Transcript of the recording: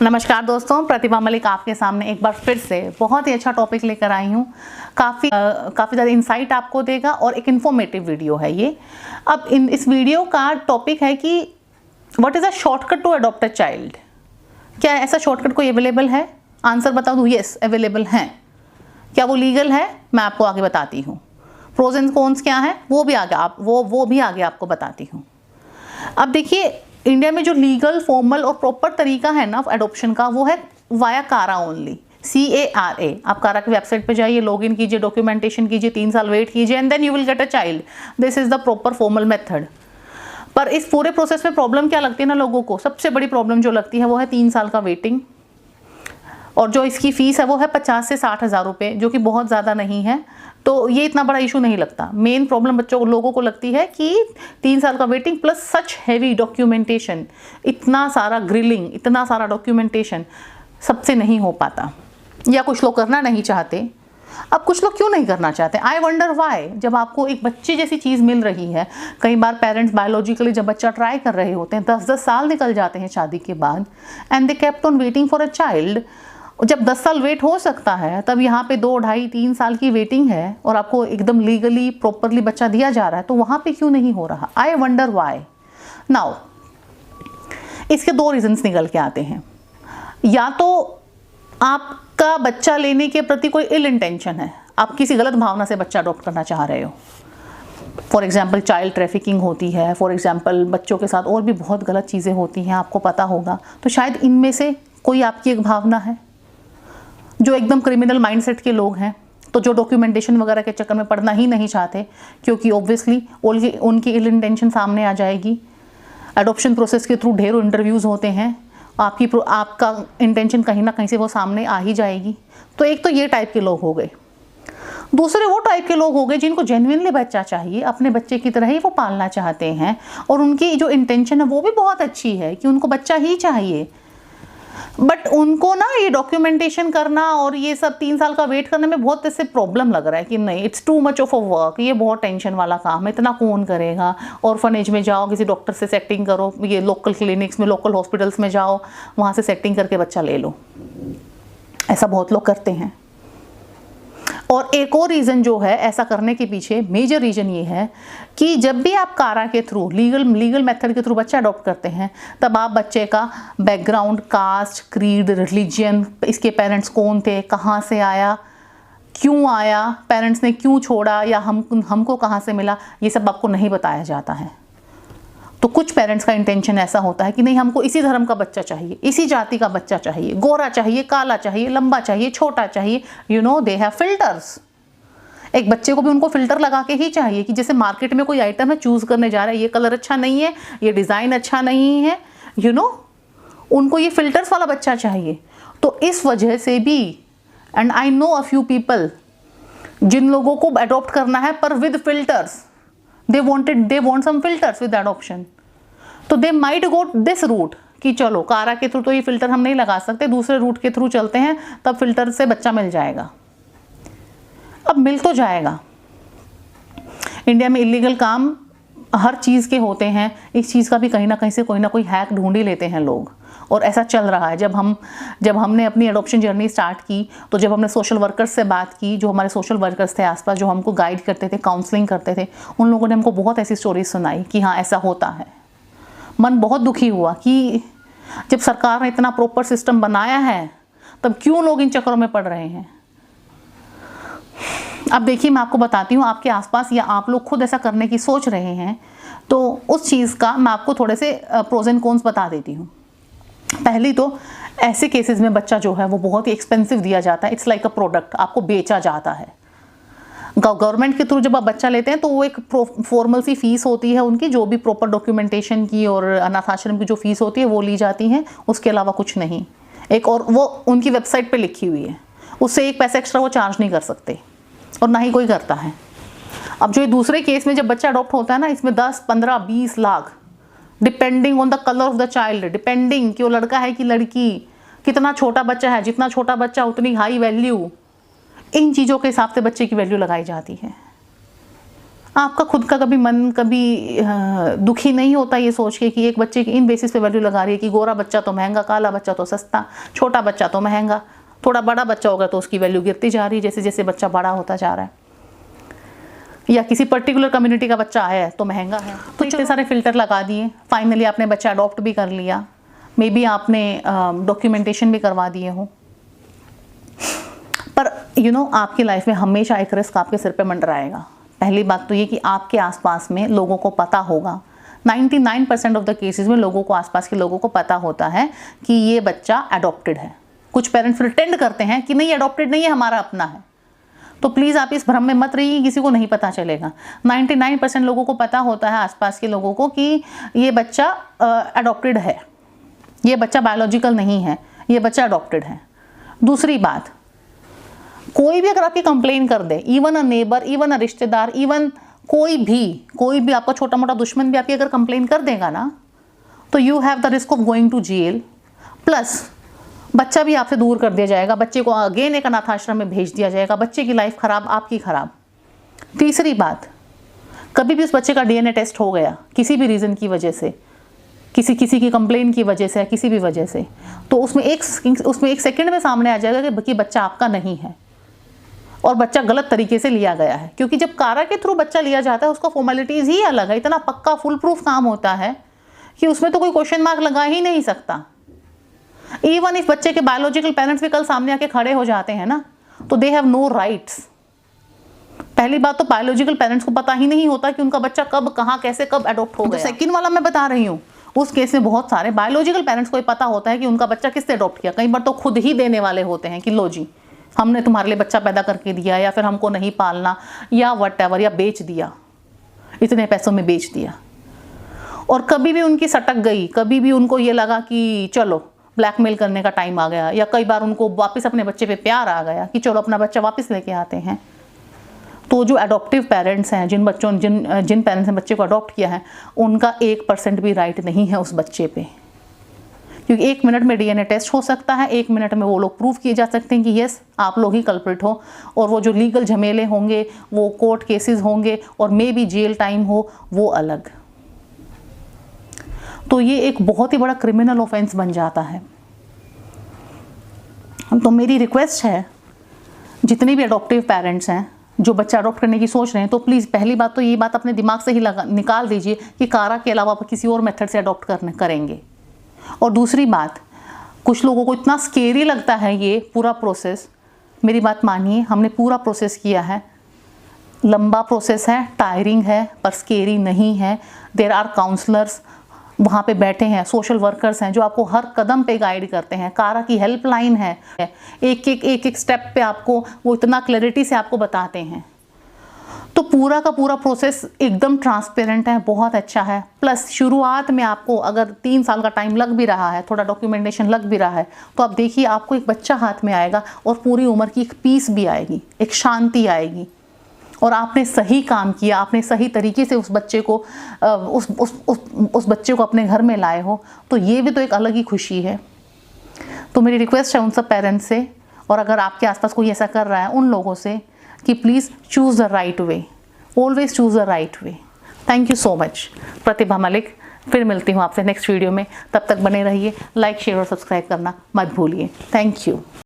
नमस्कार दोस्तों, प्रतिभा मलिक आपके सामने एक बार फिर से बहुत ही अच्छा टॉपिक लेकर आई हूँ। काफ़ी ज़्यादा इंसाइट आपको देगा और एक इन्फॉर्मेटिव वीडियो है ये। अब इस वीडियो का टॉपिक है कि what is a shortcut to adopt a child. क्या ऐसा शॉर्टकट कोई अवेलेबल है? आंसर बता दूँ, येस अवेलेबल हैं। क्या वो लीगल है? मैं आपको आगे बताती हूँ। प्रोज एंड कॉन्स क्या है वो भी आगे आपको बताती हूँ। अब देखिए, इंडिया में जो लीगल फॉर्मल और प्रॉपर तरीका है ना एडॉप्शन का, वो है वाया कारा ओनली, CARA। आप कारा की वेबसाइट पे जाइए, लॉगिन कीजिए, डॉक्यूमेंटेशन कीजिए, 3 साल वेट कीजिए and then you will get a child. This is the proper formal method. पर इस पूरे प्रोसेस में प्रॉब्लम क्या लगती है ना लोगों को, सबसे बड़ी प्रॉब्लम जो लगती है वो है 3 साल का वेटिंग। और जो इसकी फीस है वो है 50 से 60 हज़ार रुपये, जो कि बहुत ज़्यादा नहीं है। तो ये इतना बड़ा इशू नहीं लगता। मेन प्रॉब्लम लोगों को लगती है कि 3 साल का वेटिंग प्लस सच हैवी डॉक्यूमेंटेशन, इतना सारा ग्रिलिंग, इतना सारा डॉक्यूमेंटेशन सबसे नहीं हो पाता, या कुछ लोग करना नहीं चाहते। अब कुछ लोग क्यों नहीं करना चाहते? I wonder why. जब आपको एक बच्चे जैसी चीज़ मिल रही है, कई बार पेरेंट्स बायोलॉजिकली जब बच्चा ट्राई कर रहे होते हैं, 10-10 साल निकल जाते हैं शादी के बाद, and they kept on waiting for a child. जब 10 साल वेट हो सकता है, तब यहाँ पे 2, 2.5, 3 साल की वेटिंग है और आपको एकदम लीगली प्रॉपरली बच्चा दिया जा रहा है, तो वहाँ पे क्यों नहीं हो रहा? I wonder why. नाउ इसके 2 रीजंस निकल के आते हैं। या तो आपका बच्चा लेने के प्रति कोई इल इंटेंशन है, आप किसी गलत भावना से बच्चा अडॉप्ट करना चाह रहे हो। फॉर एग्जाम्पल चाइल्ड ट्रैफिकिंग होती है, फॉर एग्जाम्पल बच्चों के साथ और भी बहुत गलत चीज़ें होती हैं, आपको पता होगा। तो शायद इनमें से कोई आपकी एक भावना है। जो एकदम क्रिमिनल माइंडसेट के लोग हैं, तो जो डॉक्यूमेंटेशन वगैरह के चक्कर में पड़ना ही नहीं चाहते, क्योंकि ऑब्वियसली उनकी इल इंटेंशन सामने आ जाएगी। एडॉप्शन प्रोसेस के थ्रू ढेरों इंटरव्यूज़ होते हैं, आपका इंटेंशन कहीं ना कहीं से वो सामने आ ही जाएगी। तो एक तो ये टाइप के लोग हो गए। दूसरे वो टाइप के लोग हो गए जिनको जेन्युइनली बच्चा चाहिए, अपने बच्चे की तरह ही वो पालना चाहते हैं, और उनकी जो इंटेंशन है वो भी बहुत अच्छी है कि उनको बच्चा ही चाहिए। बट उनको ना ये डॉक्यूमेंटेशन करना और ये सब 3 साल का वेट करने में बहुत ऐसे प्रॉब्लम लग रहा है कि नहीं, it's too much of a work, ये बहुत टेंशन वाला काम है, इतना कौन करेगा। ऑर्फनेज में जाओ, किसी डॉक्टर से सेटिंग करो, ये लोकल क्लिनिक्स में, लोकल हॉस्पिटल्स में जाओ, वहाँ से सेटिंग करके बच्चा ले लो। ऐसा बहुत लोग करते हैं। और एक और रीज़न जो है ऐसा करने के पीछे, मेजर रीज़न ये है कि जब भी आप कारा के थ्रू, लीगल मेथड के थ्रू बच्चा अडॉप्ट करते हैं, तब आप बच्चे का बैकग्राउंड, कास्ट, क्रीड, रिलीजन, इसके पेरेंट्स कौन थे, कहाँ से आया, क्यों आया, पेरेंट्स ने क्यों छोड़ा, या हमको कहाँ से मिला, ये सब आपको नहीं बताया जाता है। तो कुछ पेरेंट्स का इंटेंशन ऐसा होता है कि नहीं, हमको इसी धर्म का बच्चा चाहिए, इसी जाति का बच्चा चाहिए, गोरा चाहिए, काला चाहिए, लंबा चाहिए, छोटा चाहिए। They have filters. एक बच्चे को भी उनको फिल्टर लगा के ही चाहिए कि जैसे मार्केट में कोई आइटम है, चूज करने जा रहा है, ये कलर अच्छा नहीं है, ये डिज़ाइन अच्छा नहीं है, उनको ये फिल्टर्स वाला बच्चा चाहिए। तो इस वजह से भी, and I know a few people जिन लोगों को अडॉप्ट करना है पर with filters, they want some filters with adoption, तो they might go this route कि चलो कारा के थ्रू तो ये फिल्टर हम नहीं लगा सकते, दूसरे रूट के थ्रू चलते हैं, तब फिल्टर से बच्चा मिल जाएगा। अब मिल तो जाएगा। इंडिया में इलीगल काम हर चीज़ के होते हैं, इस चीज़ का भी कहीं ना कहीं से कोई ना कोई हैक ढूंढ ही लेते हैं लोग, और ऐसा चल रहा है। जब हमने अपनी एडॉप्शन जर्नी स्टार्ट की, तो जब हमने सोशल वर्कर्स से बात की, जो हमारे सोशल वर्कर्स थे आसपास, जो हमको गाइड करते थे, काउंसलिंग करते थे, उन लोगों ने हमको बहुत ऐसी स्टोरीज सुनाई कि हाँ ऐसा होता है। मन बहुत दुखी हुआ कि जब सरकार ने इतना प्रॉपर सिस्टम बनाया है, तब क्यों लोग इन चक्करों में पड़ रहे हैं। अब देखिए, मैं आपको बताती हूँ, आपके आसपास या आप लोग खुद ऐसा करने की सोच रहे हैं, तो उस चीज़ का मैं आपको थोड़े से प्रोज एंड कॉन्स बता देती हूँ। पहली तो, ऐसे केसेस में बच्चा जो है वो बहुत ही एक्सपेंसिव दिया जाता है। इट्स लाइक अ प्रोडक्ट, आपको बेचा जाता है। गवर्नमेंट के थ्रू जब आप बच्चा लेते हैं, तो वो एक फॉर्मल सी फीस होती है उनकी, जो भी प्रॉपर डॉक्यूमेंटेशन की और अनाथ आश्रम की जो फीस होती है वो ली जाती है, उसके अलावा कुछ नहीं। एक और वो उनकी वेबसाइट पे लिखी हुई है, उससे 1 पैसा एक्स्ट्रा वो चार्ज नहीं कर सकते, और ना ही कोई करता है। अब जो दूसरे केस में जब बच्चा अडॉप्ट होता है ना, इसमें 10, 15, 20 lakh, depending on the colour of the child, depending कि वो लड़का है कि लड़की, कितना छोटा बच्चा है, जितना छोटा बच्चा उतनी हाई वैल्यू, इन चीज़ों के हिसाब से बच्चे की वैल्यू लगाई जाती है। आपका खुद का कभी मन कभी दुखी नहीं होता ये सोच के कि एक बच्चे की इन बेसिस पे वैल्यू लगा रही है कि गोरा बच्चा तो महंगा, काला बच्चा तो सस्ता, छोटा बच्चा तो महंगा, थोड़ा बड़ा बच्चा होगा तो उसकी वैल्यू गिरती जा रही है जैसे जैसे बच्चा बड़ा होता जा रहा है, या किसी पर्टिकुलर कम्युनिटी का बच्चा आया है तो महंगा है। तो इतने सारे फिल्टर लगा दिए, फाइनली आपने बच्चा अडॉप्ट भी कर लिया, मे बी आपने डॉक्यूमेंटेशन भी करवा दिए हो, पर आपकी लाइफ में हमेशा एक रिस्क आपके सिर पे मंडराएगा। पहली बात तो ये कि आपके आसपास में लोगों को पता होगा, 99% ऑफ द केसेस में लोगों को, आसपास के लोगों को पता होता है कि ये बच्चा अडॉप्टेड है। कुछ पेरेंट्स प्रिटेंड करते हैं कि नहीं अडॉप्टेड नहीं है, हमारा अपना है। तो प्लीज़ आप इस भ्रम में मत रहिए, किसी को नहीं पता चलेगा। 99% लोगों को पता होता है, आसपास के लोगों को, कि ये बच्चा अडॉप्टेड है, ये बच्चा बायोलॉजिकल नहीं है, ये बच्चा अडॉप्टेड है। दूसरी बात, कोई भी अगर आपकी कंप्लेन कर दे, even a neighbour, even a रिश्तेदार, इवन कोई भी आपका छोटा मोटा दुश्मन भी आपकी अगर कंप्लेन कर देगा ना, तो you have the risk of going to jail, plus बच्चा भी आपसे दूर कर दिया जाएगा, बच्चे को अगेन एक अनाथ आश्रम में भेज दिया जाएगा, बच्चे की लाइफ खराब, आपकी खराब। तीसरी बात, कभी भी उस बच्चे का डीएनए टेस्ट हो गया किसी भी रीज़न की वजह से, किसी की कंप्लेन की वजह से, किसी भी वजह से, तो उसमें एक सेकंड में सामने आ जाएगा कि बच्चा आपका नहीं है और बच्चा गलत तरीके से लिया गया है। क्योंकि जब कारा के थ्रू बच्चा लिया जाता है उसका फॉर्मेलिटीज़ ही अलग है, इतना पक्का फुल प्रूफ काम होता है कि उसमें तो कोई क्वेश्चन मार्क लगा ही नहीं सकता। इवन इस बच्चे के बायोलॉजिकल पेरेंट्स भी कल सामने आके खड़े हो जाते हैं ना, तो दे हैव नो राइट्स। पहली बात तो बायोलॉजिकल पेरेंट्स को पता ही नहीं होता कि उनका बच्चा कब, कहाँ, कैसे, कब अडॉप्ट हो गया। सेकंड वाला मैं बता रही हूँ, उस केस में बहुत सारे बायोलॉजिकल पेरेंट्स को ये पता होता है कि उनका बच्चा किससे अडॉप्ट किया। कई बार तो खुद ही देने वाले होते हैं कि लो जी हमने तुम्हारे लिए बच्चा पैदा करके दिया, या फिर हमको नहीं पालना, या व्हाटएवर, या बेच दिया, इतने पैसों में बेच दिया। और कभी भी उनकी सटक गई, कभी भी उनको ये लगा कि चलो ब्लैकमेल करने का टाइम आ गया, या कई बार उनको वापस अपने बच्चे पे प्यार आ गया कि चलो अपना बच्चा वापस लेके आते हैं, तो जो अडॉप्टिव पेरेंट्स हैं, जिन पेरेंट्स ने बच्चे को अडॉप्ट किया है, उनका 1% भी राइट नहीं है उस बच्चे पे। क्योंकि 1 मिनट में डीएनए टेस्ट हो सकता है, 1 मिनट में वो लोग प्रूव किए जा सकते हैं कि यस आप लोग ही कल्प्रिट हो, और वो जो लीगल झमेले होंगे, वो कोर्ट केसेस होंगे, और मे बी जेल टाइम हो, वो अलग। तो ये एक बहुत ही बड़ा क्रिमिनल ऑफेंस बन जाता है। तो मेरी रिक्वेस्ट है, जितने भी अडॉप्टिव पेरेंट्स हैं जो बच्चा अडॉप्ट करने की सोच रहे हैं, तो प्लीज़ पहली बात तो ये बात अपने दिमाग से ही निकाल दीजिए कि कारा के अलावा आप किसी और मेथड से अडॉप्ट करेंगे। और दूसरी बात, कुछ लोगों को इतना स्केरी लगता है ये पूरा प्रोसेस, मेरी बात मानिए, हमने पूरा प्रोसेस किया है, लंबा प्रोसेस है, टायरिंग है, पर स्केरी नहीं है। देयर आर काउंसलर्स वहाँ पे बैठे हैं, सोशल वर्कर्स हैं जो आपको हर कदम पे गाइड करते हैं, कारा की हेल्पलाइन है, एक स्टेप पे आपको वो इतना क्लैरिटी से आपको बताते हैं। तो पूरा का पूरा प्रोसेस एकदम ट्रांसपेरेंट है, बहुत अच्छा है। प्लस शुरुआत में आपको अगर 3 साल का टाइम लग भी रहा है, थोड़ा डॉक्यूमेंटेशन लग भी रहा है, तो आप देखिए आपको एक बच्चा हाथ में आएगा और पूरी उम्र की एक पीस भी आएगी, एक शांति आएगी, और आपने सही काम किया, आपने सही तरीके से उस बच्चे को उस बच्चे को अपने घर में लाए हो, तो ये भी तो एक अलग ही खुशी है। तो मेरी रिक्वेस्ट है उन सब पेरेंट्स से, और अगर आपके आसपास कोई ऐसा कर रहा है, उन लोगों से, कि please choose the right way, always choose the right way. Thank you so much. Pratibha Malik, फिर मिलती हूँ आपसे नेक्स्ट वीडियो में। तब तक बने रहिए, लाइक, शेयर और सब्सक्राइब करना मत भूलिए। Thank you.